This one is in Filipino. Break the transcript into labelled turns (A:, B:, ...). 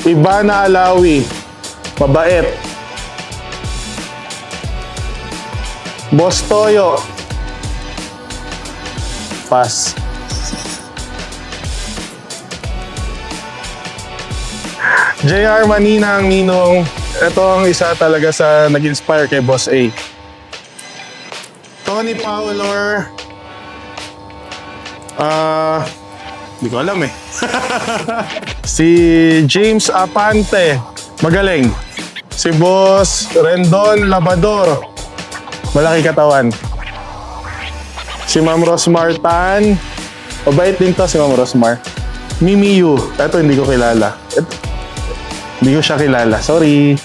A: Ivana Alawi. Mabait. Boss Toyo. Pass. JR Maninang Ninong. Ito ang isa talaga sa nag-inspire kay Boss A. Tony Paulor. Hindi ko alam eh. Si James Apante. Magaling. Si Boss Rendon Labador. Malaki katawan. Si Ma'am Rosmar Tan. Mabait din to si Ma'am Rosmar. Mimi Yu. Ito hindi ko kilala. Hindi ko siya kilala. Sorry.